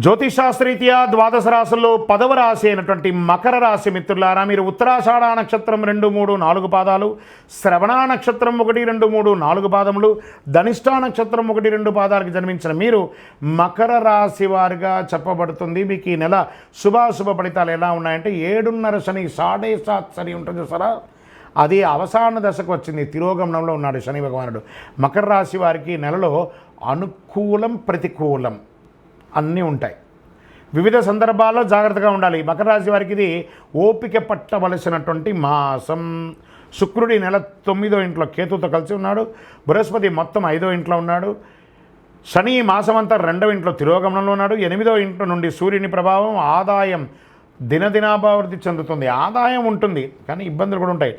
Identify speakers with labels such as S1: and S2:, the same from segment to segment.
S1: జ్యోతిషాస్త్రరీత్యా ద్వాదశ రాశుల్లో 10వ రాశి అయినటువంటి మకర రాశి మిత్రులారా, మీరు ఉత్తరాషాఢ నక్షత్రం 2, 3, 4 పాదాలు, శ్రవణ నక్షత్రం 1, 2, 3, 4 పాదములు, ధనిష్ఠా నక్షత్రం 1, 2 పాదాలకు జన్మించిన మీరు మకర రాశి వారిగా చెప్పబడుతుంది. మీకు ఈ నెల శుభాశుభ ఫలితాలు ఎలా ఉన్నాయంటే 7.5 శని, 7.5 శని ఉంటుంది చూసారా, అది అవసాన దశకు వచ్చింది. తిరోగమనంలో ఉన్నాడు శని భగవానుడు. మకర రాశి వారికి నెలలో అనుకూలం ప్రతికూలం అన్నీ ఉంటాయి. వివిధ సందర్భాల్లో జాగ్రత్తగా ఉండాలి. మకర రాశి వారికి ఇది ఓపిక పట్టవలసినటువంటి మాసం. శుక్రుడి నెల 9వ ఇంట్లో కేతుతో కలిసి ఉన్నాడు. బృహస్పతి మొత్తం 5వ ఇంట్లో ఉన్నాడు. శని మాసం అంతా 2వ ఇంట్లో తిరోగమనంలో ఉన్నాడు. 8వ ఇంట్లో నుండి సూర్యుని ప్రభావం. ఆదాయం దినదినాభివృద్ధి చెందుతుంది. ఆదాయం ఉంటుంది కానీ ఇబ్బందులు కూడా ఉంటాయి.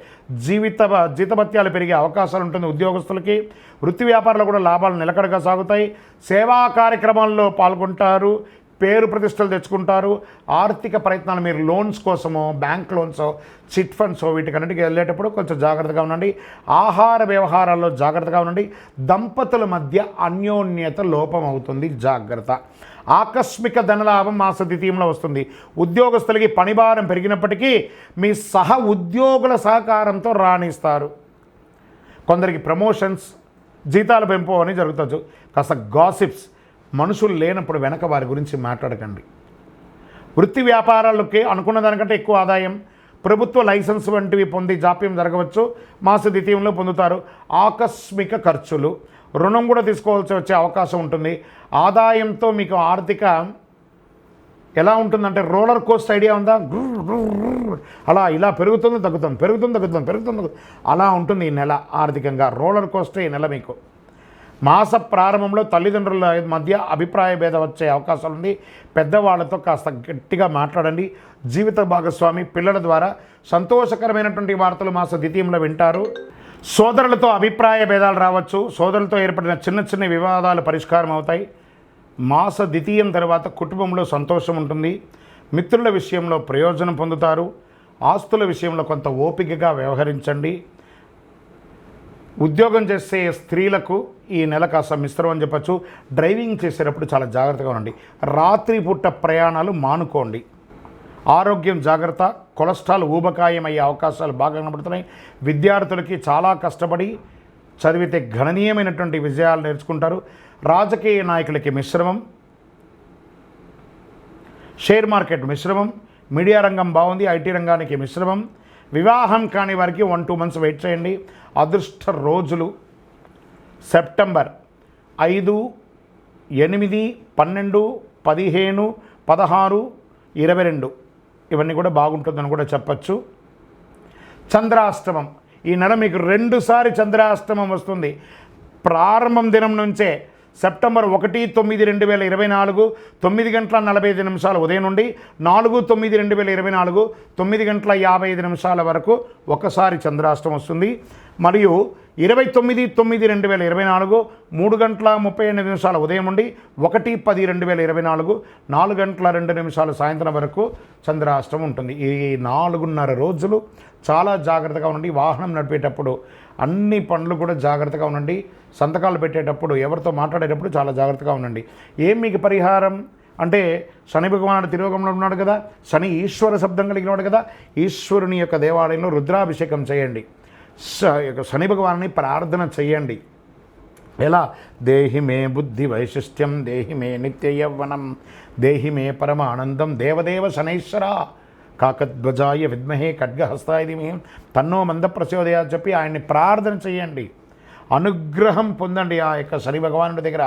S1: జీతభత్యాలు పెరిగే అవకాశాలు ఉంటుంది ఉద్యోగస్తులకి. వృత్తి వ్యాపారాలు కూడా లాభాలు నిలకడగా సాగుతాయి. సేవా కార్యక్రమాల్లో పాల్గొంటారు. పేరు ప్రతిష్టలు తెచ్చుకుంటారు. ఆర్థిక ప్రయత్నాలు, మీరు లోన్స్ కోసమో, బ్యాంక్ లోన్సో, చిట్ ఫండ్సో వీటికన్నిటికీ వెళ్ళేటప్పుడు కొంచెం జాగ్రత్తగా ఉండండి. ఆహార వ్యవహారాల్లో జాగ్రత్తగా ఉండండి. దంపతుల మధ్య అన్యోన్యత లోపం అవుతుంది, జాగ్రత్త. ఆకస్మిక ధనలాభం మాస ద్వితీయంలో వస్తుంది. ఉద్యోగస్తులకి పనిభారం పెరిగినప్పటికీ మీ సహ ఉద్యోగుల సహకారంతో రాణిస్తారు. కొందరికి ప్రమోషన్స్, జీతాల పెంపు అని జరుగుతుంది. కాస్త గాసిప్స్, మనుషులు లేనప్పుడు వెనక వారి గురించి మాట్లాడకండి. వృత్తి వ్యాపారాలకి అనుకున్న దానికంటే ఎక్కువ ఆదాయం, ప్రభుత్వ లైసెన్స్ వంటివి పొంది జాప్యం జరగవచ్చు. మాస ద్వితీయంలో పొందుతారు. ఆకస్మిక ఖర్చులు, రుణం కూడా తీసుకోవాల్సి వచ్చే అవకాశం ఉంటుంది. ఆదాయంతో మీకు ఆర్థిక ఎలా ఉంటుందంటే రోలర్ కోస్ట్ ఐడియా ఉందా? అలా ఇలా పెరుగుతుంది తగ్గుతుంది అలా ఉంటుంది ఈ నెల. ఆర్థికంగా రోలర్ కోస్టే ఈ నెల మీకు. మాస ప్రారంభంలో తల్లిదండ్రుల మధ్య అభిప్రాయ భేదం వచ్చే అవకాశం ఉంది. పెద్దవాళ్లతో కాస్త గట్టిగా మాట్లాడండి. జీవిత భాగస్వామి, పిల్లల ద్వారా సంతోషకరమైనటువంటి వార్తలు మాస ద్వితీయంలో వింటారు. సోదరులతో అభిప్రాయ భేదాలు రావచ్చు. సోదరులతో ఏర్పడిన చిన్న చిన్న వివాదాలు పరిష్కారం అవుతాయి. మాస ద్వితీయం తర్వాత కుటుంబంలో సంతోషం ఉంటుంది. మిత్రుల విషయంలో ప్రయోజనం పొందుతారు. ఆస్తుల విషయంలో కొంత ఓపికగా వ్యవహరించండి. ఉద్యోగం చేసే స్త్రీలకు ఈ నెల కాస్త మిశ్రమం అని చెప్పచ్చు. డ్రైవింగ్ చేసేటప్పుడు చాలా జాగ్రత్తగా ఉండండి. రాత్రిపూట ప్రయాణాలు మానుకోండి. ఆరోగ్యం జాగ్రత్త. కొలెస్ట్రాల్ ఊబకాయం అయ్యే అవకాశాలు బాగా కనబడుతున్నాయి. విద్యార్థులకి చాలా కష్టపడి చదివితే గణనీయమైనటువంటి విజయాలు నేర్చుకుంటారు. రాజకీయ నాయకులకి మిశ్రమం. షేర్ మార్కెట్ మిశ్రమం. మీడియా రంగం బాగుంది. ఐటీ రంగానికి మిశ్రమం. వివాహం కాని వారికి 1-2 మంత్స్ వెయిట్ చేయండి. అదృష్ట రోజులు సెప్టెంబర్ 5, 8, 12, 15, 16, 22 ఇవన్నీ కూడా బాగుంటుందని కూడా చెప్పచ్చు. చంద్రాష్టమం ఈ నెల మీకు 2 సారి చంద్రాష్టమం వస్తుంది. ప్రారంభం దినం నుంచే సెప్టెంబర్ 1, 9, 2024 9:45 ఉదయం నుండి 4, 9, 2024 9:55 వరకు ఒకసారి చంద్రాష్టమం వస్తుంది. మరియు 29, 9, 2024 3:38 ఉదయం నుండి 1, 10, 2024 4:02 సాయంత్రం వరకు చంద్రాష్టమం ఉంటుంది. ఈ 4.5 రోజులు చాలా జాగ్రత్తగా ఉండండి. వాహనం నడిపేటప్పుడు అన్ని పనులు కూడా జాగ్రత్తగా ఉండండి. సంతకాలు పెట్టేటప్పుడు, ఎవరితో మాట్లాడేటప్పుడు చాలా జాగ్రత్తగా ఉండండి. ఏం మీకు పరిహారం అంటే, శని భగవానుడు తిరోగంలో ఉన్నాడు కదా, శని ఈశ్వర శబ్దం కలిగినాడు కదా, ఈశ్వరుని యొక్క దేవాలయంలో రుద్రాభిషేకం చేయండి. శని భగవాన్ని ప్రార్థన చేయండి. ఎలా? దేహి మే బుద్ధి వైశిష్ట్యం, దేహి మే నిత్య యవ్వనం, దేహి మే పరమ ఆనందం, దేవదేవ శనైశ్వర కాకధ్వజాయ విద్మహే ఖడ్గహస్తాయ ధీమహి తన్నో మంద ప్రచోదయా చెప్పి ఆయన్ని ప్రార్థన చేయండి. అనుగ్రహం పొందండి ఆ యొక్క శని భగవానుడి దగ్గర.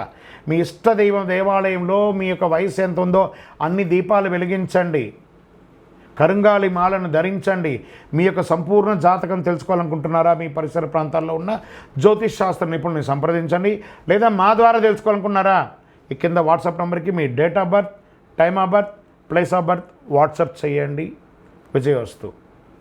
S1: మీ ఇష్టదైవం దేవాలయంలో మీ యొక్క వయసు ఎంత ఉందో అన్ని దీపాలు వెలిగించండి. కరుంగాలి మాలను ధరించండి. మీ యొక్క సంపూర్ణ జాతకం తెలుసుకోవాలనుకుంటున్నారా? మీ పరిసర ప్రాంతాల్లో ఉన్న జ్యోతిష్ శాస్త్ర నిపుణుల్ని సంప్రదించండి. లేదా మా ద్వారా తెలుసుకోవాలనుకున్నారా? ఈ కింద వాట్సాప్ నెంబర్కి మీ date of birth, time of birth, place of birth WhatsApp చేయండి. విజయోస్తు.